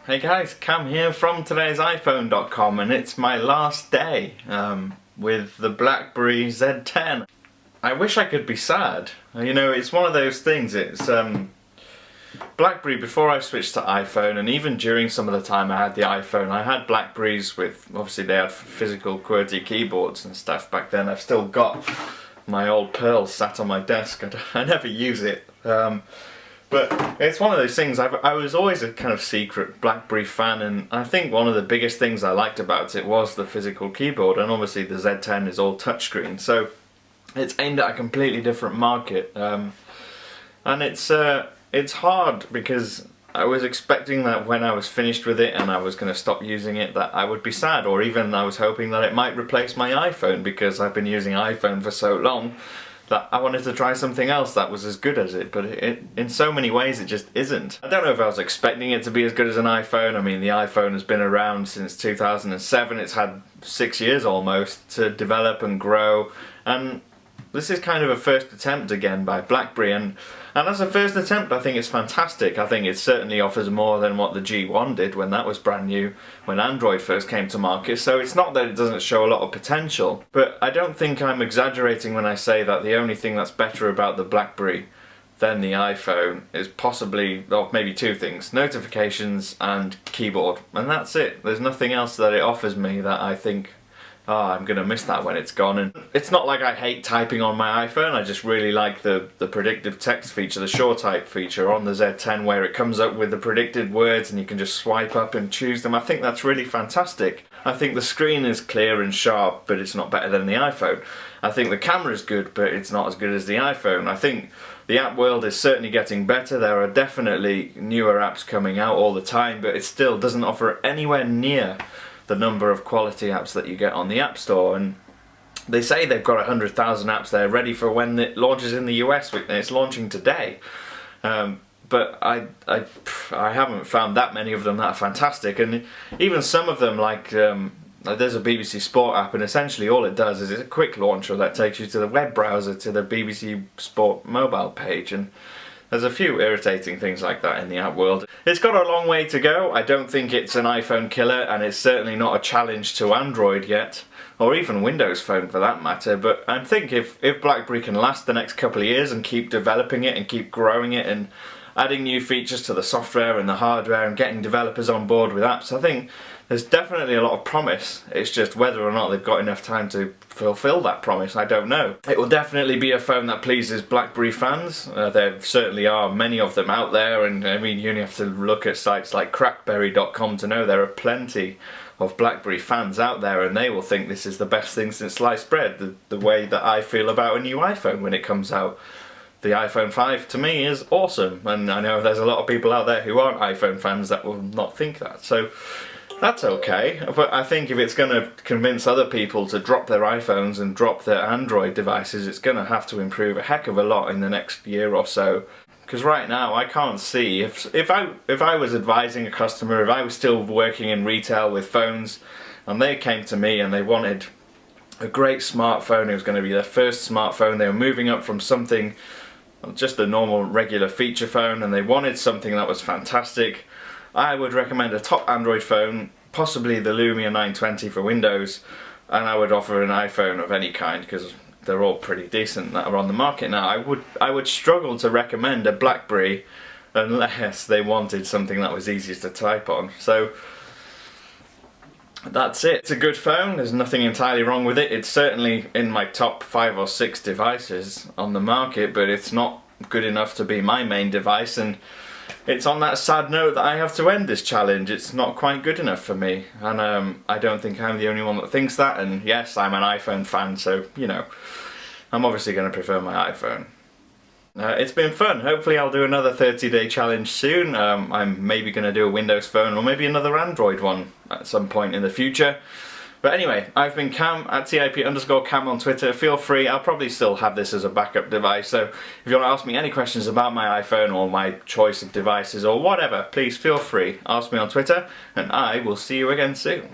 Hey guys, Cam here from today'siphone.com, and it's my last day with the BlackBerry Z10. I wish I could be sad. You know, it's one of those things, it's BlackBerry, before I switched to iPhone, and even during some of the time I had the iPhone, I had BlackBerries with, obviously they had physical QWERTY keyboards and stuff back then. I've still got my old Pearl sat on my desk. I never use it. But it's one of those things, I was always a kind of secret BlackBerry fan, and I think one of the biggest things I liked about it was the physical keyboard, and obviously the Z10 is all touchscreen, so it's aimed at a completely different market. And it's hard because I was expecting that when I was finished with it and I was going to stop using it that I would be sad, or even I was hoping that it might replace my iPhone, because I've been using iPhone for so long that I wanted to try something else that was as good as it, but in so many ways it just isn't. I don't know if I was expecting it to be as good as an iPhone. I mean, the iPhone has been around since 2007, it's had 6 years almost to develop and grow, and this is kind of a first attempt again by BlackBerry, and as a first attempt I think it's fantastic. I think it certainly offers more than what the G1 did when that was brand new, when Android first came to market, so it's not that it doesn't show a lot of potential, but I don't think I'm exaggerating when I say that the only thing that's better about the BlackBerry than the iPhone is possibly, or maybe two things: notifications and keyboard, and that's it. There's nothing else that it offers me that I think, oh, I'm gonna miss that when it's gone. And it's not like I hate typing on my iPhone, I just really like the predictive text feature, the SureType feature on the Z10, where it comes up with the predicted words and you can just swipe up and choose them. I think that's really fantastic. I think the screen is clear and sharp, but it's not better than the iPhone. I think the camera is good, but it's not as good as the iPhone. I think the app world is certainly getting better. There are definitely newer apps coming out all the time, but it still doesn't offer anywhere near the number of quality apps that you get on the App Store. And they say they've got 100,000 apps there ready for when it launches in the US, and it's launching today. But I haven't found that many of them that are fantastic, and even some of them, like there's a BBC Sport app, and essentially all it does is it's a quick launcher that takes you to the web browser to the BBC Sport mobile page, and there's a few irritating things like that in the app world. It's got a long way to go. I don't think it's an iPhone killer, and it's certainly not a challenge to Android yet, or even Windows Phone for that matter, but I think if BlackBerry can last the next couple of years and keep developing it and keep growing it and adding new features to the software and the hardware and getting developers on board with apps, I think there's definitely a lot of promise. It's just whether or not they've got enough time to fulfill that promise, I don't know. It will definitely be a phone that pleases BlackBerry fans. There certainly are many of them out there, and I mean, you only have to look at sites like crackberry.com to know there are plenty of BlackBerry fans out there, and they will think this is the best thing since sliced bread, the way that I feel about a new iPhone when it comes out. The iPhone 5 to me is awesome, and I know there's a lot of people out there who aren't iPhone fans that will not think that, so that's okay. But I think if it's going to convince other people to drop their iPhones and drop their Android devices, it's going to have to improve a heck of a lot in the next year or so. Because right now I can't see, if I was advising a customer, if I was still working in retail with phones and they came to me and they wanted a great smartphone, it was going to be their first smartphone, they were moving up from something, just a normal regular feature phone, and they wanted something that was fantastic, I would recommend a top Android phone, possibly the Lumia 920 for Windows, and I would offer an iPhone of any kind, because they're all pretty decent that are on the market now. I would struggle to recommend a BlackBerry unless they wanted something that was easiest to type on. So that's it. It's a good phone, there's nothing entirely wrong with it. It's certainly in my top 5 or 6 devices on the market, but it's not good enough to be my main device, and it's on that sad note that I have to end this challenge. It's not quite good enough for me, and I don't think I'm the only one that thinks that, and yes, I'm an iPhone fan, so, you know, I'm obviously going to prefer my iPhone. It's been fun. Hopefully I'll do another 30-day challenge soon. I'm maybe going to do a Windows Phone or maybe another Android one at some point in the future. But anyway, I've been Cam at TIP_Cam on Twitter. Feel free, I'll probably still have this as a backup device, so if you want to ask me any questions about my iPhone or my choice of devices or whatever, please feel free, ask me on Twitter, and I will see you again soon.